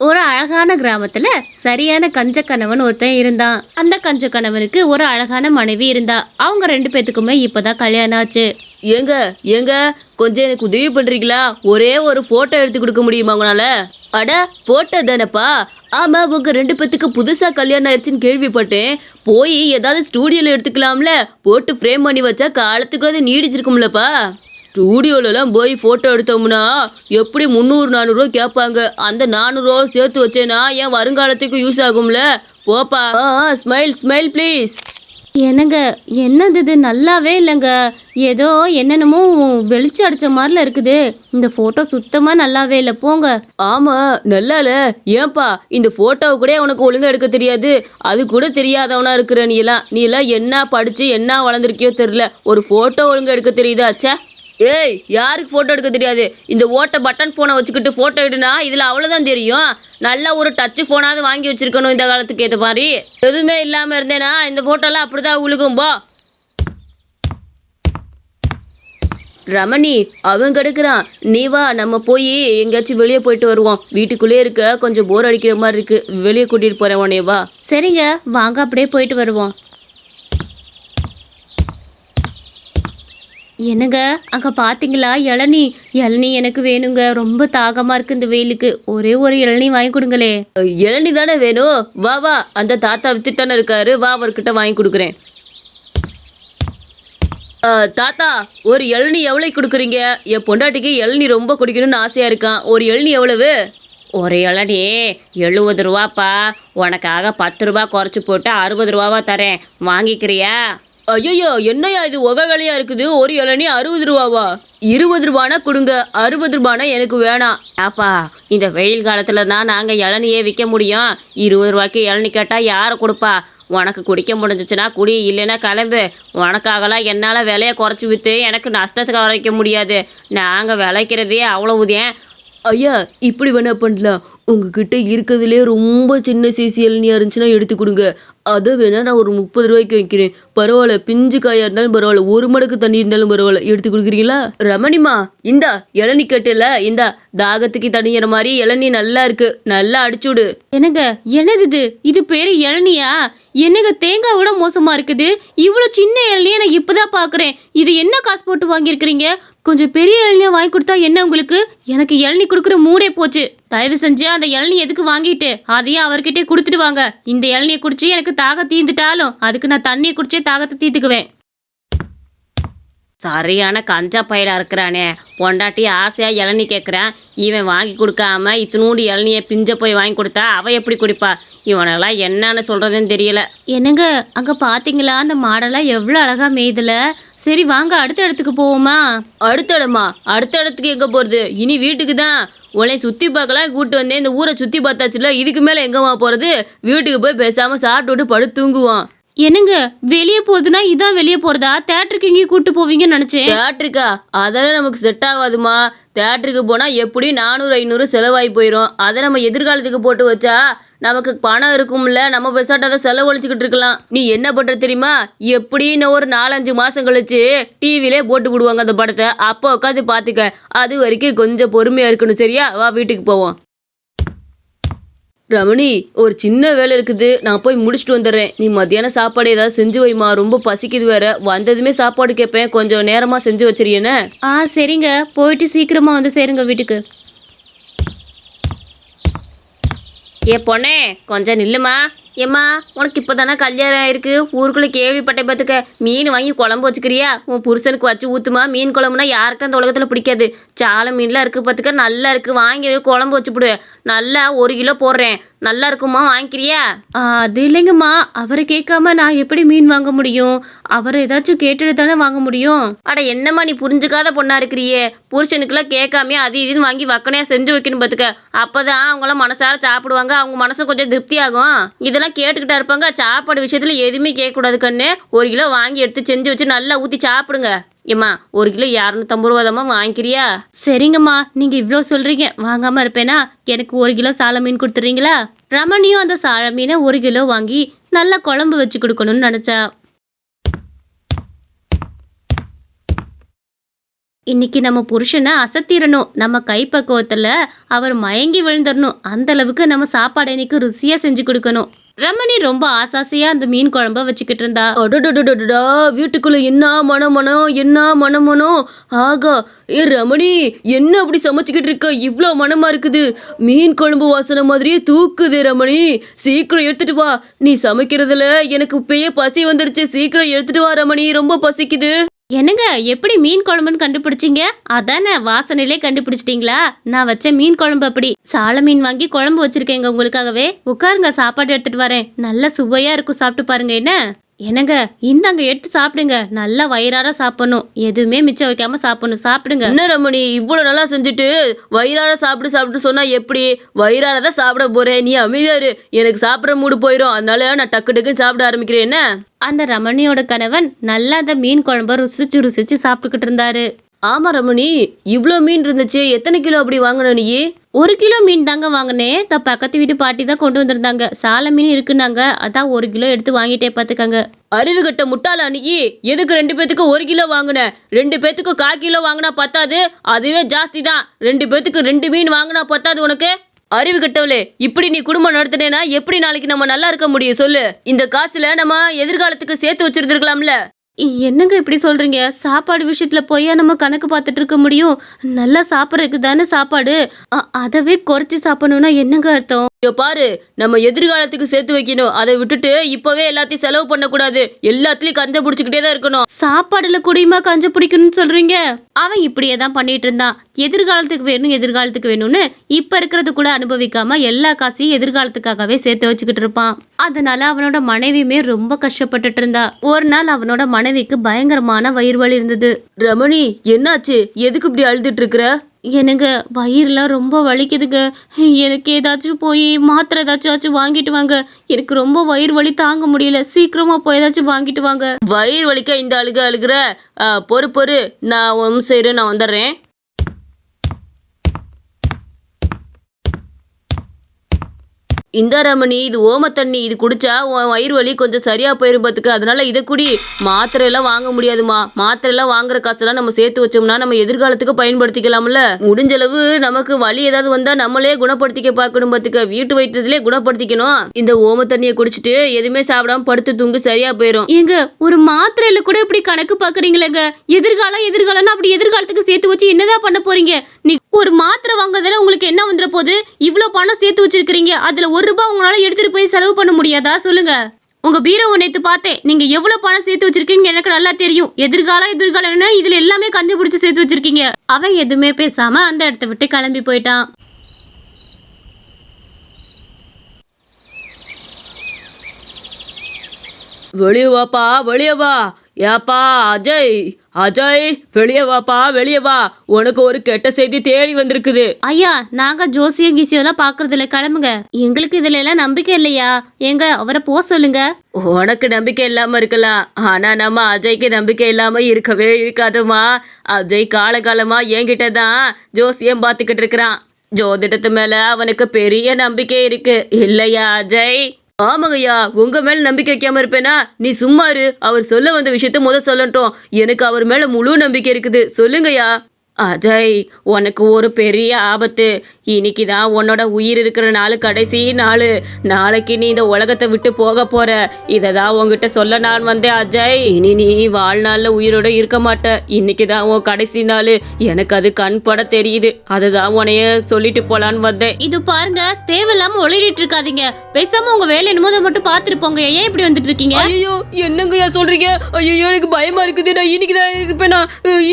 ஒரு அழகான கிராமத்துல சரியான கஞ்ச கணவன் ஒருத்தன் இருந்தான். அந்த கஞ்ச கணவனுக்கு ஒரு அழகான மனைவி இருந்தா. அவங்க ரெண்டு பேத்துக்குமே இப்பதான் கல்யாணம் ஆச்சு. ஏங்க ஏங்க கொஞ்சம் எனக்கு உதவி பண்றீங்களா? ஒரே ஒரு போட்டோ எடுத்து கொடுக்க முடியுமா உங்களால? அட, போட்டோ தானேப்பா. ஆமா, உங்க ரெண்டு பேத்துக்கு புதுசா கல்யாணம் ஆயிடுச்சுன்னு கேள்விப்பட்டேன். போய் ஏதாவது ஸ்டூடியோல எடுத்துக்கலாம்ல. போட்டு ஃப்ரேம் பண்ணி வச்சா காலத்துக்கு அது நீடிச்சிருக்கும்லப்பா. ஸ்டூடியோலலாம் போய் ஃபோட்டோ எடுத்தோம்னா எப்படி 300-400 கேட்பாங்க. அந்த 400 சேர்த்து வச்சேன்னா என் வருங்காலத்துக்கு யூஸ் ஆகும்ல. போப்பா. Smile smile please. என்னங்க, என்னது இது? நல்லாவே இல்லைங்க. ஏதோ என்னென்னமோ வெளிச்சம் அடிச்ச மாதிரில இருக்குது. இந்த போட்டோ சுத்தமா நல்லாவே இல்லை, போங்க. ஆமா, நல்லால. ஏன்பா இந்த போட்டோவை கூட உனக்கு ஒழுங்கா எடுக்க தெரியாது? அது கூட தெரியாதவனா இருக்கிற நீ எல்லாம் என்ன படிச்சு என்ன வளர்ந்துருக்கியோ தெரியல. ஒரு போட்டோ ஒழுங்கா எடுக்க தெரியுதா? ச்சே. ஏய், யாருக்கு போட்டோ எடுக்க தெரியாது? இந்த ஓட்ட பட்டன் போனை வச்சுக்கிட்டு போட்டோ எடுனா இதுல அவ்வளவுதான் தெரியும். நல்ல ஒரு டச் போனாவது வாங்கி வச்சிருக்கணும் இந்த காலத்துக்கு ஏற்ற மாதிரி. எதுவுமே இல்லாம இருந்தேனா இந்த போட்டோலாம் அப்படிதான் உழுகும்போ. ரமணி, அவன் கெடுக்கிறான். நீ வா, நம்ம போய் எங்கேயாச்சும் வெளியே போயிட்டு வருவோம். வீட்டுக்குள்ளே இருக்க கொஞ்சம் போர் அடிக்கிற மாதிரி இருக்கு. வெளியே கூட்டிட்டு போறேன் உடனே, வா. சரிங்க, வாங்க அப்படியே போயிட்டு வருவோம். என்னங்க, அங்க பாத்தீங்களா இளநீ? இளநீ எனக்கு வேணுங்க. ரொம்ப தாகமா இருக்கு இந்த வெயிலுக்கு. ஒரே ஒரு இளநீ வாங்கி கொடுங்களே. இளநீ தானே வேணும்? வா வா, அந்த தாத்தா வித்துட்டானே இருக்காரு, வா அவர்கிட்ட வாங்கி கொடுக்குறேன். தாத்தா, ஒரு இளநீ எவ்வளவு கொடுக்குறீங்க? என் பொண்டாட்டிக்கு இளநீ ரொம்ப குடிக்கணும்னு ஆசையா இருக்கான். ஒரு இளநீ எவ்வளவு? ஒரு இளநீ 70 ரூபாப்பா. உனக்காக 10 ரூபா குறைச்சி போட்டு 60 ரூபாவா தரேன், வாங்கிக்கிறியா? ஐயோ, என்னையா இது ஒக வேலையா இருக்குது? ஒரு இளநீ 60 ரூபாவா? 20 ரூபானா கொடுங்க, 60 ரூபானா எனக்கு வேணாம். ஆப்பா, இந்த வெயில் காலத்துல தான் நாங்க இளநியே விற்க முடியும். 20 ரூபாய்க்கு இளநீ கேட்டா யாரை கொடுப்பா? உனக்கு குடிக்க முடிஞ்சிச்சுன்னா குடி, இல்லைன்னா கிளம்பு. உனக்காகலாம் என்னால் விலையை குறைச்சி விற்று எனக்கு நஷ்டத்துக்கு வரைக்க முடியாது. நாங்கள் விளைக்கிறதே அவ்வளவுதேன். ஐயா, இப்படி வேணா பண்ணலாம். உங்ககிட்ட இருக்கிறதுலே ரொம்ப சின்ன சீசி இளநியா இருந்துச்சுன்னா எடுத்து கொடுங்க. அதை வேணா நான் ஒரு 30 ரூபாய்க்கு வைக்கிறேன். பரவாயில்ல, பிஞ்சு காயா இருந்தாலும் பரவாயில்ல, ஒரு மடக்கு தண்ணி இருந்தாலும் பரவாயில்ல, எடுத்து கொடுக்குறீங்களா? ரமணிமா, இந்தா இளநீ கட்டல, இந்தா தாகத்துக்கு தண்ணிற மாதிரி இளநீ நல்லா இருக்கு, நல்லா அடிச்சுடு. என்னங்க, என்னது இது? இது பேரு இளநியா? என்னங்க, தேங்காய் விட மோசமா இருக்குது. இவ்வளோ சின்ன இளநியை நான் இப்பதான் பாக்குறேன். இது என்ன காசு போட்டு வாங்கியிருக்கிறீங்க? கொஞ்சம் பெரிய இளநியா வாங்கி கொடுத்தா என்ன உங்களுக்கு? எனக்கு இளநீ கொடுக்குற மூடே போச்சு. தயவு செஞ்சு அந்த இளநீ எதுக்கு வாங்கிட்டு அதையும் அவர்கிட்டே கொடுத்துட்டு வாங்க. இந்த இளநியை குடிச்சு எனக்கு தாக தீந்துட்டாலும் அதுக்கு நான் தண்ணியை குடிச்சே தாகத்தை தீர்த்துக்குவேன். சரியான கஞ்சா பயிரா இருக்கிறானே. பொண்டாட்டி ஆசையா இளநீ கேட்குறேன், இவன் வாங்கி கொடுக்காம இத்தினூண்டு இளநியை பிஞ்ச போய் வாங்கி கொடுத்தா அவ எப்படி குடிப்பா? இவனெல்லாம் என்னன்னு சொல்றதுன்னு தெரியல. என்னங்க, அங்க பாத்தீங்களா அந்த மாடெல்லாம் எவ்வளோ அழகா மேய்துல? சரி வாங்க, அடுத்த இடத்துக்கு போவோமா? அடுத்த இடமா? அடுத்த இடத்துக்கு எங்க போறது? இனி வீட்டுக்கு தான். உன்னை சுத்தி பார்க்கலாம் கூட்டு வந்தேன். இந்த ஊரை சுத்தி பார்த்தாச்சுல, இதுக்கு மேல எங்கம்மா போறது? வீட்டுக்கு போய் பேசாம சாப்பிட்டு படுத்து தூங்குவான். என்னங்க, வெளியே போறதுன்னா இதான் வெளியே போறதா? தேட்டருக்கு எங்கேயும் கூட்டு போவீங்கன்னு நினைச்சேன். தேட்டருக்கா? அதெல்லாம் நமக்கு செட் ஆகாதுமா. தேட்டருக்கு போனா எப்படி 400-500 செலவாகி போயிடும். அதை நம்ம எதிர்காலத்துக்கு போட்டு வச்சா நமக்கு பணம் இருக்கும்ல, நம்ம பெசாட்டாத செலவழிச்சுக்கிட்டு இருக்கலாம். நீ என்ன பண்ற தெரியுமா? எப்படின்னு ஒரு 4-5 மாசம் கழிச்சு டிவிலே போட்டு விடுவாங்க அந்த படத்தை. அப்போ உட்காந்து பாத்துக்க. அது வரைக்கும் கொஞ்சம் பொறுமையா இருக்கணும், சரியா? வா, வீட்டுக்கு போவோம். ரமணி, ஒரு சின்ன வேலை இருக்குது, நான் போய் முடிச்சுட்டு வந்துடுறேன். நீ மத்தியானம் சாப்பாடு ஏதாவது செஞ்சு வைமா, ரொம்ப பசிக்குது வேற. வந்ததுமே சாப்பாடு கேட்பேன், கொஞ்சம் நேரமா செஞ்சு வச்சிருக்கேன்னு. சரிங்க, போயிட்டு சீக்கிரமா வந்து சேருங்க வீட்டுக்கு. ஏ பொண்ணே, கொஞ்சம் நில்லுமா. ஏம்மா, உனக்கு இப்போதானே கல்யாணம் ஆயிருக்கு, ஊருக்குள்ளே கேள்விப்பட்டேன் பார்த்துக்க. மீன் வாங்கி குழம்பு வச்சுக்கிறியா? உன் புருஷனுக்கு வச்சு ஊற்றுமா. மீன் குழம்புனா யாருக்கும் அந்த உலகத்தில் பிடிக்காது. சாலை மீன்லாம் இருக்குது பார்த்துக்க, நல்லா இருக்குது. வாங்கி குழம்பு வச்சுப்பிடு. நல்லா 1 கிலோ போடுறேன், நல்லா இருக்குமா, வாங்கிக்கிறியா? அது இல்லைங்கம்மா, அவரை கேட்காம நான் எப்படி மீன் வாங்க முடியும்? அவரை ஏதாச்சும் கேட்டுட்டு தானே வாங்க முடியும். அட என்னம்மா, நீ புரிஞ்சுக்காத பொண்ணா இருக்கிறியே. புருஷனுக்குலாம் கேட்காமே அது இதுன்னு வாங்கி வக்கனையா செஞ்சு வைக்கணும் பார்த்துக்க. அப்போதான் அவங்களாம் மனசார சாப்பிடுவாங்க, அவங்க மனசும் கொஞ்சம் திருப்தி ஆகும். இதெல்லாம் கேட்டுக்கிட்டா இருப்பாங்க. சாப்பாடு விஷயத்துல எதுவுமே கேட்கக்கூடாது கண்ணு. 1 கிலோ வாங்கி எடுத்து செஞ்சு வச்சு நல்லா ஊற்றி சாப்பிடுங்க. ஏம்மா, 1 கிலோ 250 ரூபாதாம்மா, வாங்கிக்கிறியா? சரிங்கம்மா, நீங்க இவ்வளோ சொல்றீங்க, வாங்காம இருப்பேனா? எனக்கு 1 கிலோ சால மீன் கொடுத்துறீங்களா? ரமணியும் அந்த சால மீனை 1 கிலோ வாங்கி நல்லா குழம்பு வச்சு கொடுக்கணும்னு நினைச்சா. இன்னைக்கு நம்ம புருஷனை அசத்திரணும். நம்ம கைப்பக்குவத்துல அவர் மயங்கி விழுந்துடணும். அந்த அளவுக்கு நம்ம சாப்பாடு இன்னைக்கு ருசியா செஞ்சு கொடுக்கணும். ரமணி ரொம்ப ஆசாசையா அந்த மீன் குழம்ப வச்சுக்கிட்டு இருந்தா. அடடடடடா, வீட்டுக்குள்ள என்ன மணமணம், என்ன மணமணம். ஆகா, ரமணி, என்ன அப்படி சமைச்சுக்கிட்டு இருக்க? இவ்வளோ மணமா இருக்குது. மீன் குழம்பு வாசனை மாதிரியே தூக்குது ரமணி. சீக்கிரம் எடுத்துட்டு வா. நீ சமைக்கிறதுல எனக்கு இப்பயே பசி வந்துடுச்சு. சீக்கிரம் எடுத்துட்டு வா ரமணி, ரொம்ப பசிக்குது. என்னங்க, எப்படி மீன் குழம்புன்னு கண்டுபிடிச்சிங்க? அதானே, வாசனையிலே கண்டுபிடிச்சிட்டீங்களா? நான் வச்ச மீன் குழம்பு அப்படி. சால மீன் வாங்கி குழம்பு வச்சிருக்கேங்க உங்களுக்காகவே. உட்காருங்க, சாப்பாடு எடுத்துட்டு வரேன். நல்ல சுவையா இருக்கும், சாப்பிட்டு பாருங்க. என்ன என்னங்க, இந்தாங்க எடுத்து சாப்பிடுங்க. நல்லா வயிறார சாப்பிடணும். எதுவுமே மிச்சம் வைக்காம சாப்பிடணும். சாப்பிடுங்க. என்ன ரமணி, இவ்வளோ நல்லா செஞ்சுட்டு வயிறார சாப்பிட்டு சொன்னா எப்படி? வயிறார தான் சாப்பிட போறேன். நீ அமைதியாரு. எனக்கு சாப்பிட்ற மூடு போயிடும். அதனால நான் டக்கு டக்குன்னு சாப்பிட ஆரம்பிக்கிறேன். என்ன? அந்த ரமணியோட கணவன் நல்லா அந்த மீன் குழம்ப ருசிச்சு சாப்பிட்டுக்கிட்டு இருந்தாரு. ஆமா ரமணி, இவ்வளோ மீன் இருந்துச்சு. எத்தனை கிலோ அப்படி வாங்கின நீ? 1 கிலோ மீன் தாங்க வாங்கினேன். பக்கத்து வீட்டு பாட்டி தான் கொண்டு வந்திருந்தாங்க. சால மீன் இருக்குன்னாங்க, அதான் 1 கிலோ எடுத்து வாங்கிட்டே பார்த்துக்கங்க. அறிவு கட்ட முட்டாளா நீ? எதுக்கு 2 பேத்துக்கு 1 கிலோ வாங்கின? 2 பேத்துக்கு 1/4 கிலோ வாங்கினா பத்தாது. அதுவே ஜாஸ்தி தான். 2 பேத்துக்கு 2 மீன் வாங்கினா பத்தாது உனக்கு? அறிவு கட்டவளே, இப்படி நீ குடும்பம் நடத்தினேன்னா எப்படி நாளைக்கு நம்ம நல்லா இருக்க முடியும் சொல்லு? இந்த காசுல நம்ம எதிர்காலத்துக்கு சேர்த்து வச்சிருந்துருக்கலாம்ல. என்னங்க இப்படி சொல்றீங்க? சாப்பாடு விஷயத்துல போய் நம்ம கணக்கு பார்த்துட்டு இருக்க முடியும்? நல்லா சாப்பிட்றதுக்கு தானே சாப்பாடு. அதவே குறைச்சி சாப்பிடணும்னா என்னங்க அர்த்தம்? இங்க பாரு, நம்ம எதிர்காலத்துக்கு சேர்த்து வைக்கணும். அதை விட்டுட்டு இப்பவே எல்லாத்தையும் செலவு பண்ணக்கூடாது. எல்லாத்துலயும் கஞ்ச பிடிச்சிக்கிட்டே தான் இருக்கணும். சாப்பாடுல கூடயுமா கஞ்ச பிடிக்கணும்னு சொல்றீங்க? அவன் இப்படியே தான் பண்ணிட்டு இருந்தான். எதிர்காலத்துக்கு வேணும்னு இப்ப இருக்கிறது கூட அனுபவிக்காம எல்லா காசையும் எதிர்காலத்துக்காகவே சேர்த்து வச்சுக்கிட்டு இருப்பான். அதனால அவனோட மனைவியுமே ரொம்ப கஷ்டப்பட்டுட்டு இருந்தா. ஒரு நாள் அவனோட மனைவிக்கு பயங்கரமான வயிறு வலி இருந்தது. ரமணி, என்னாச்சு? எதுக்கு இப்படி அழுதுட்டு இருக்கிற? எனக்கு வயிறுலாம் ரொம்ப வலிக்குதுங்க. எனக்கு ஏதாச்சும் போய் மாத்திரை ஏதாச்சும் வாங்கிட்டு வாங்க. எனக்கு ரொம்ப வயிறு வலி தாங்க முடியல. சீக்கிரமா போய் ஏதாச்சும் வாங்கிட்டு வாங்க. வயிறு வலிக்க இந்த அழுகிற? பொறு, நான் நான் வந்துடுறேன். இந்த ரமணி, இது ஓம தண்ணி. இது குடிச்சா உன் வயிறு வலி கொஞ்சம் சரியா போயிரும் பார்த்துக்க. அதனால இதை குடி. மாத்திரை எல்லாம் வாங்க முடியாதுமா. மாத்திரை எல்லாம் வாங்குற காசெல்லாம் நம்ம சேர்த்து வச்சோம்னா நம்ம எதிர்காலத்துக்கு பயன்படுத்திக்கலாம்ல. முடிஞ்ச அளவு நமக்கு வலி ஏதாவது வந்தா நம்மளே குணப்படுத்திக்க பார்க்கணும் பார்த்துக்க. வீட்டு வைத்தியத்திலே குணப்படுத்திக்கணும். இந்த ஓம தண்ணியை குடிச்சிட்டு எதுவுமே சாப்பிடாம படுத்து தூங்கு, சரியா போயிடும். ஏங்க, ஒரு மாத்திரையில கூட இப்படி கணக்கு பாக்குறீங்களேங்க? எதிர்காலம்னு அப்படி எதிர்காலத்துக்கு சேர்த்து வச்சு என்னதான் பண்ண போறீங்க? நீ ஒரு மாத்திரை வாங்குறதுல உங்களுக்கு என்ன வந்துட போகுது? இவ்வளோ பணம் சேர்த்து வச்சிருக்கீங்க. அதுல ₹1 உங்களால எடுத்துட்டு போய் செலவு பண்ண முடியாதா? சொல்லுங்க. உங்க பீரோவை நேத்து பார்த்தேன். நீங்க எவ்வளவு பணம் சேர்த்து வச்சிருக்கீங்க எனக்கு நல்லா தெரியும். எதிர்காலம்னு இதுல எல்லாமே கஞ்சி பிடிச்சி சேர்த்து வச்சிருக்கீங்க. அவன் எதுவுமே பேசாம அந்த இடத்த விட்டு கிளம்பி போயிட்டான். வெளியே வாப்பா, வெளியே வா. ஏப்பா அஜய், வெளியே வாப்பா, வெளியே வா. உனக்கு ஒரு கெட்ட செய்தி தேடி வந்திருக்குது. ஐயா, நாங்க ஜோசியம் கீசியெல்லாம் பாக்குறது இல்ல, கிளம்புங்க. எங்களுக்கு இதுல எல்லாம் நம்பிக்கை இல்லையா? ஏங்க, அவரை போக சொல்லுங்க. உனக்கு நம்பிக்கை இல்லாம இருக்கலாம், ஆனா நம்ம அஜய்க்கு நம்பிக்கை இல்லாம இருக்கவே இருக்காதுமா. அஜய் காலகாலமா என்கிட்ட தான் ஜோசியம் பார்த்துக்கிட்டு இருக்கிறான். ஜோதிடத்து மேல அவனுக்கு பெரிய நம்பிக்கை இருக்கு இல்லையா அஜய்? ஆமாங்கய்யா, உங்க மேல நம்பிக்கை வைக்காம இருப்பேனா? நீ சும்மா இரு. அவர் சொல்ல வந்த விஷயத்த சொல்லட்டும். எனக்கு அவர் மேல முழு நம்பிக்கை இருக்குது. சொல்லுங்கய்யா. அஜய், உனக்கு ஒரு பெரிய ஆபத்து. இன்னைக்கு தான் உன்னோட உயிர் இருக்கிற நாள், கடைசி நாள். நாளைக்கு நீ இந்த உலகத்தை விட்டு போக போற. இதை தான் உங்ககிட்ட சொல்ல நான் வந்தேன் அஜய். இனி நீ வாழ்நாளில் உயிரோட இருக்க மாட்ட. இன்னைக்கு தான் உன் கடைசி நாள். எனக்கு அது கண் பட தெரியுது. அதுதான் உனைய சொல்லிட்டு போலான்னு வந்தேன். இது பாருங்க, தேவையில்லாம ஒளிரிட்டு இருக்காதீங்க. பேசாம உங்க வேலை என்னமோ மட்டும் பார்த்துட்டு போங்க. ஏன் இப்படி வந்துட்டு இருக்கீங்க? ஐயோ, என்னங்கய்யா சொல்றீங்க? ஐயோ, எனக்கு பயமா இருக்குது. நான் இன்னைக்கு தான் இருப்பேனா?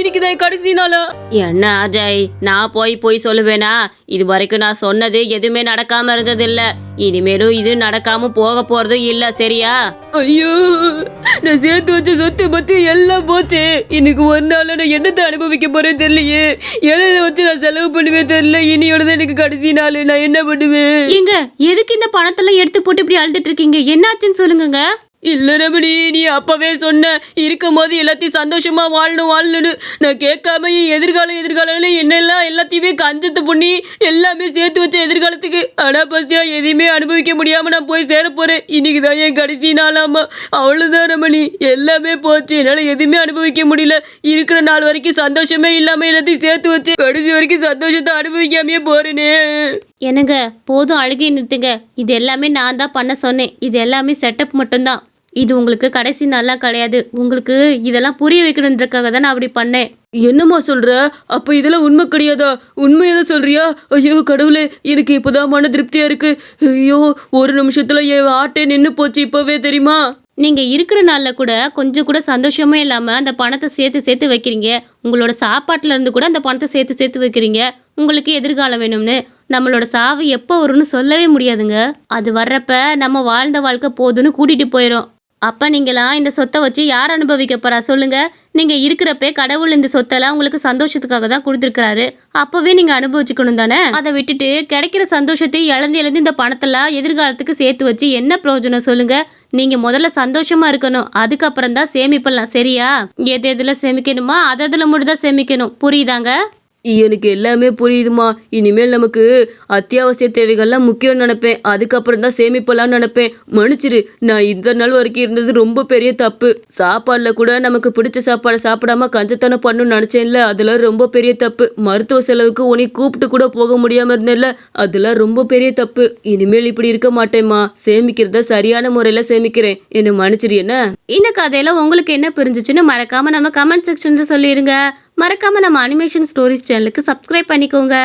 இன்னைக்கு தான் கடைசி நாளா? என்ன அஜய், நான் போய் சொல்லுவேனா? இது வரைக்கும் நான் சொன்னது எதுவுமே நடக்காம இருந்தது இல்ல. இனிமேலும் இது நடக்காம போக போறதும் இல்ல, சரியா? ஐயோ, நான் சேர்த்து வச்ச சொத்து பத்தி எல்லாம் போச்சு. இன்னைக்கு ஒரு நாள் நான் என்னத்தை அனுபவிக்க போறேன் தெரியலையே. எதை வச்சு நான் செலவு பண்ணுவேன் தெரியல. இனியோட எனக்கு கடைசி நாள். நான் என்ன பண்ணுவேன்? எங்க, எதுக்கு இந்த பணத்தெல்லாம் எடுத்து போட்டு இப்படி அழுதுட்டு இருக்கீங்க? என்னாச்சுன்னு சொல்லுங்க. இல்ல ரமணி, நீ அப்பவே சொன்ன இருக்கும் போது எல்லாத்தையும் சந்தோஷமா வாழணும்னு. நான் கேட்காம எதிர்காலம் என்னெல்லாம் எல்லாத்தையுமே கஞ்சத்து பண்ணி எல்லாமே சேர்த்து வச்ச எதிர்காலத்துக்கு. ஆனா பத்தியா எதையுமே அனுபவிக்க முடியாம நான் போய் சேர போறேன். இன்னைக்கு தான் என் கடைசி நாளாமா. அவ்வளவுதான் ரமணி, எல்லாமே போச்சு. என்னால எதுவுமே அனுபவிக்க முடியல. இருக்கிற நாள் வரைக்கும் சந்தோஷமே இல்லாம எல்லாத்தையும் சேர்த்து வச்சு கடைசி வரைக்கும் சந்தோஷத்தை அனுபவிக்காமையே போறேனே. என்னங்க போதும் அழுகை நிறுத்துங்க. இது எல்லாமே நான் தான் பண்ண சொன்னேன். இது எல்லாமே செட்டப் மட்டும்தான். இது உங்களுக்கு கடைசி நாளாக கிடையாது. உங்களுக்கு இதெல்லாம் புரிய வைக்கணுன்றதுக்காக தான் நான் அப்படி பண்ணேன். என்னம்மா சொல்ற? அப்ப இதெல்லாம் உண்மை கிடையாதா? உண்மையதான் சொல்றியா? ஐயோ கடவுளே, எனக்கு இப்போதான் மன திருப்தியா இருக்கு. ஐயோ, ஒரு நிமிஷத்துல என் ஆட்டே நின்று போச்சு இப்பவே, தெரியுமா? நீங்கள் இருக்கிற நாளில் கூட கொஞ்சம் கூட சந்தோஷமே இல்லாமல் அந்த பணத்தை சேர்த்து வைக்கிறீங்க. உங்களோட சாப்பாட்டுல இருந்து கூட அந்த பணத்தை சேர்த்து வைக்கிறீங்க. உங்களுக்கு எதிர்காலம் வேணும்னு. நம்மளோட சாவு எப்போ வரும்னு சொல்லவே முடியாதுங்க. அது வர்றப்ப நம்ம வாழ்ந்த வாழ்க்கை போதுன்னு கூட்டிகிட்டு போயிடும். அப்போ நீங்களாம் இந்த சொத்தை வச்சு யார் அனுபவிக்க போறா சொல்லுங்க? நீங்கள் இருக்கிறப்பே கடவுள் இந்த சொத்தெல்லாம் உங்களுக்கு சந்தோஷத்துக்காக தான் கொடுத்துருக்காரு. அப்போவே நீங்கள் அனுபவிச்சுக்கணும் தானே? அதை விட்டுட்டு கிடைக்கிற சந்தோஷத்தை இழந்து இந்த பணத்தெல்லாம் எதிர்காலத்துக்கு சேர்த்து வச்சு என்ன பிரயோஜனம் சொல்லுங்க? நீங்கள் முதல்ல சந்தோஷமா இருக்கணும். அதுக்கப்புறம் தான் சேமிப்பெல்லாம். சரியா? எதில் சேமிக்கணுமா அதில் மட்டும் தான் சேமிக்கணும். புரியுதாங்க? எனக்கு எல்லாமே புரியுதுமா. இனிமேல் நமக்கு அத்தியாவசிய தேவைகள்லாம் முக்கியம் நினைப்பேன். அதுக்கப்புறம் தான் சேமிப்பெல்லாம் நினைப்பேன். மன்னிச்சிரு, நான் இந்த நாள் வரைக்கும் இருந்தது ரொம்ப பெரிய தப்பு. சாப்பாடுல கூட நமக்கு பிடிச்ச சாப்பாடை சாப்பிடாம கஞ்சத்தனம் பண்ணணும்னு நினைச்சேன்ல, அதெல்லாம் ரொம்ப பெரிய தப்பு. மருத்துவ செலவுக்கு உன்னை கூப்பிட்டு கூட போக முடியாம இருந்தேன்ல, அதெல்லாம் ரொம்ப பெரிய தப்பு. இனிமேல் இப்படி இருக்க மாட்டேம்மா. சேமிக்கிறத சரியான முறையில சேமிக்கிறேன். என்ன மன்னிச்சிரு. என்ன இந்த கதையில உங்களுக்கு என்ன புரிஞ்சிச்சுன்னு மறக்காம நம்ம கமெண்ட் செக்ஷன்ல சொல்லிருங்க. மறக்காம நம்ம அனிமேஷன் ஸ்டோரிஸ் சேனலுக்கு சப்ஸ்கிரைப் பண்ணிக்கோங்க.